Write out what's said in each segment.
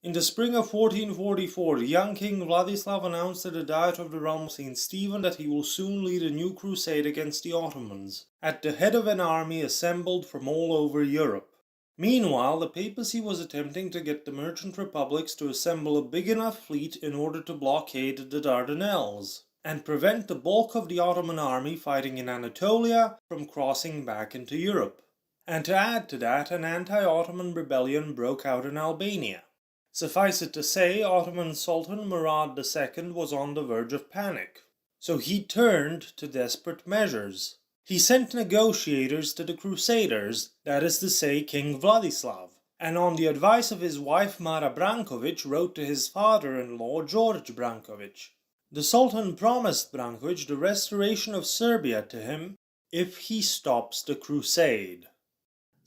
In the spring of 1444, the young king Vladislav announced at the Diet of the realm of St. Stephen that he will soon lead a new crusade against the Ottomans, at the head of an army assembled from all over Europe. Meanwhile, the papacy was attempting to get the merchant republics to assemble a big enough fleet in order to blockade the Dardanelles, and prevent the bulk of the Ottoman army fighting in Anatolia from crossing back into Europe. And to add to that, an anti-Ottoman rebellion broke out in Albania. Suffice it to say, Ottoman Sultan Murad II was on the verge of panic, so he turned to desperate measures. He sent negotiators to the Crusaders, that is to say King Vladislav, and on the advice of his wife Mara Branković wrote to his father-in-law George Branković. The Sultan promised Branković the restoration of Serbia to him if he stops the crusade.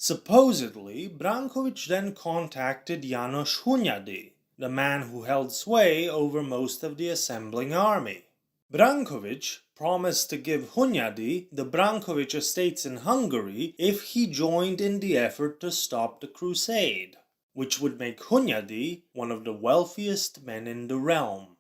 Supposedly, Branković then contacted János Hunyadi, the man who held sway over most of the assembling army. Branković promised to give Hunyadi the Branković estates in Hungary if he joined in the effort to stop the crusade, which would make Hunyadi one of the wealthiest men in the realm.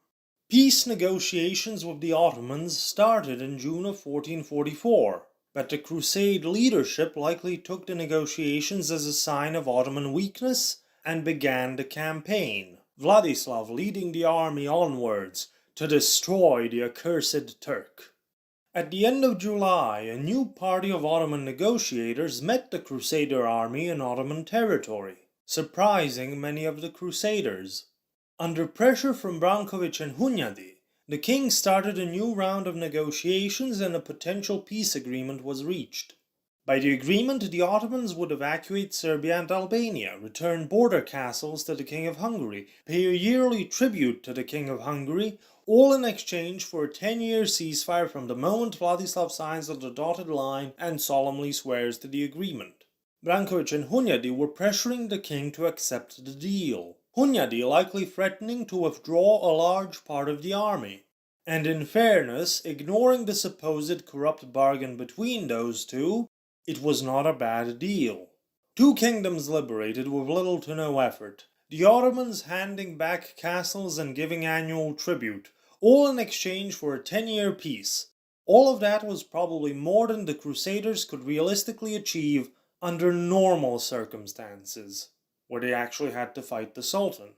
Peace negotiations with the Ottomans started in June of 1444. But the crusade leadership likely took the negotiations as a sign of Ottoman weakness and began the campaign, Vladislav leading the army onwards to destroy the accursed Turk. At the end of July, a new party of Ottoman negotiators met the Crusader army in Ottoman territory, surprising many of the Crusaders. Under pressure from Branković and Hunyadi, the king started a new round of negotiations and a potential peace agreement was reached. By the agreement, the Ottomans would evacuate Serbia and Albania, return border castles to the King of Hungary, pay a yearly tribute to the King of Hungary, all in exchange for a 10-year ceasefire from the moment Vladislav signs on the dotted line and solemnly swears to the agreement. Branković and Hunyadi were pressuring the king to accept the deal, Hunyadi likely threatening to withdraw a large part of the army. And in fairness, ignoring the supposed corrupt bargain between those two, it was not a bad deal. Two kingdoms liberated with little to no effort, the Ottomans handing back castles and giving annual tribute, all in exchange for a 10-year peace. All of that was probably more than the Crusaders could realistically achieve under normal circumstances, where they actually had to fight the Sultan.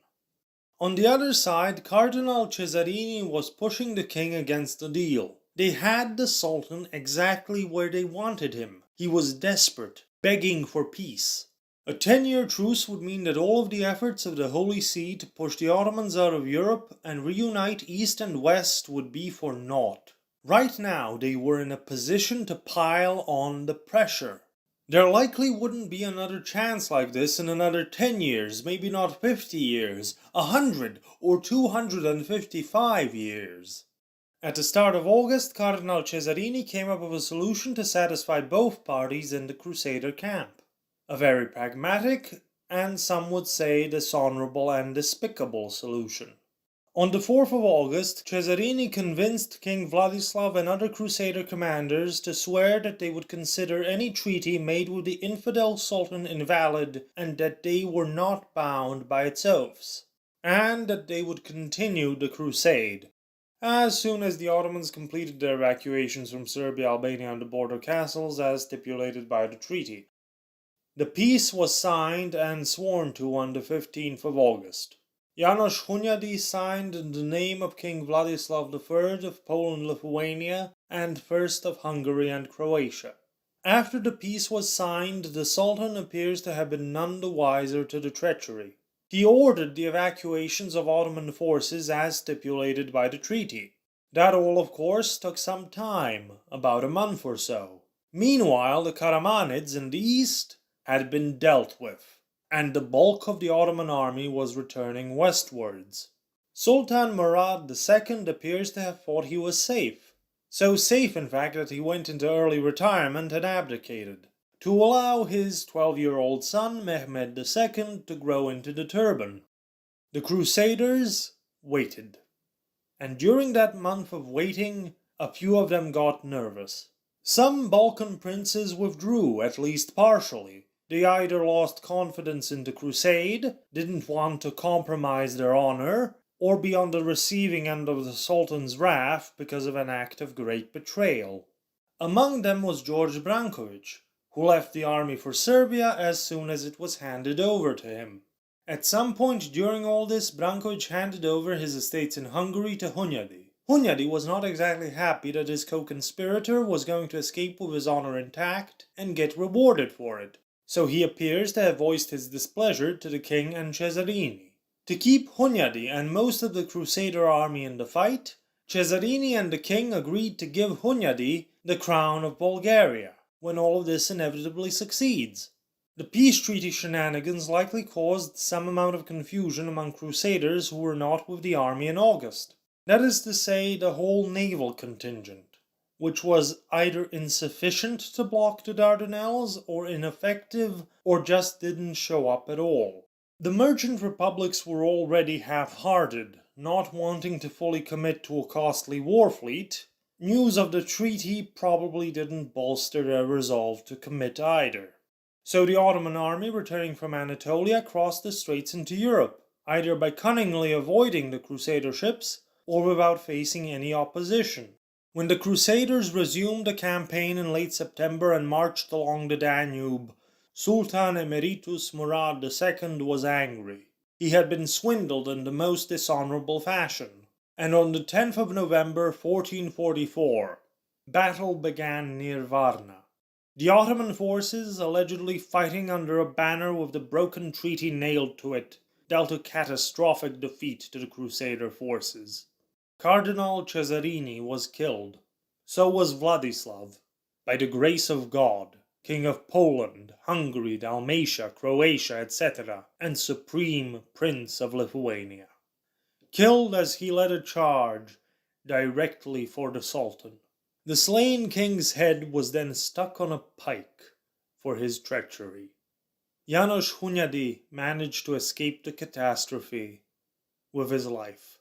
On the other side, Cardinal Cesarini was pushing the king against the deal. They had the Sultan exactly where they wanted him. He was desperate, begging for peace. A 10-year truce would mean that all of the efforts of the Holy See to push the Ottomans out of Europe and reunite East and West would be for naught. Right now, they were in a position to pile on the pressure. There likely wouldn't be another chance like this in another 10 years, maybe not 50 years, 100 or 255 years. At the start of August, Cardinal Cesarini came up with a solution to satisfy both parties in the Crusader camp. A very pragmatic, and some would say dishonorable and despicable solution. On the 4th of August, Cesarini convinced King Vladislav and other Crusader commanders to swear that they would consider any treaty made with the infidel Sultan invalid and that they were not bound by its oaths, and that they would continue the crusade as soon as the Ottomans completed their evacuations from Serbia, Albania and the border castles as stipulated by the treaty. The peace was signed and sworn to on the 15th of August. János Hunyadi signed in the name of King Vladislav III of Poland-Lithuania and first of Hungary and Croatia. After the peace was signed, the Sultan appears to have been none the wiser to the treachery. He ordered the evacuations of Ottoman forces as stipulated by the treaty. That all, of course, took some time, about a month or so. Meanwhile, the Karamanids in the east had been dealt with, and the bulk of the Ottoman army was returning westwards. Sultan Murad II appears to have thought he was safe. So safe, in fact, that he went into early retirement and abdicated, to allow his 12-year-old son Mehmed II to grow into the turban. The Crusaders waited. And during that month of waiting, a few of them got nervous. Some Balkan princes withdrew, at least partially. They either lost confidence in the crusade, didn't want to compromise their honor, or be on the receiving end of the Sultan's wrath because of an act of great betrayal. Among them was George Branković, who left the army for Serbia as soon as it was handed over to him. At some point during all this, Branković handed over his estates in Hungary to Hunyadi. Hunyadi was not exactly happy that his co-conspirator was going to escape with his honor intact and get rewarded for it, so he appears to have voiced his displeasure to the king and Cesarini. To keep Hunyadi and most of the Crusader army in the fight, Cesarini and the king agreed to give Hunyadi the crown of Bulgaria, when all of this inevitably succeeds. The peace treaty shenanigans likely caused some amount of confusion among Crusaders who were not with the army in August. That is to say, the whole naval contingent, which was either insufficient to block the Dardanelles, or ineffective, or just didn't show up at all. The merchant republics were already half-hearted, not wanting to fully commit to a costly war fleet. News of the treaty probably didn't bolster their resolve to commit either. So the Ottoman army returning from Anatolia crossed the straits into Europe, either by cunningly avoiding the Crusader ships, or without facing any opposition. When the Crusaders resumed the campaign in late September and marched along the Danube, Sultan Emeritus Murad II was angry. He had been swindled in the most dishonorable fashion, and on the 10th of November 1444, battle began near Varna. The Ottoman forces, allegedly fighting under a banner with the broken treaty nailed to it, dealt a catastrophic defeat to the Crusader forces. Cardinal Cesarini was killed. So was Vladislav, by the grace of God, King of Poland, Hungary, Dalmatia, Croatia, etc., and Supreme Prince of Lithuania. Killed as he led a charge directly for the Sultan. The slain king's head was then stuck on a pike for his treachery. János Hunyadi managed to escape the catastrophe with his life.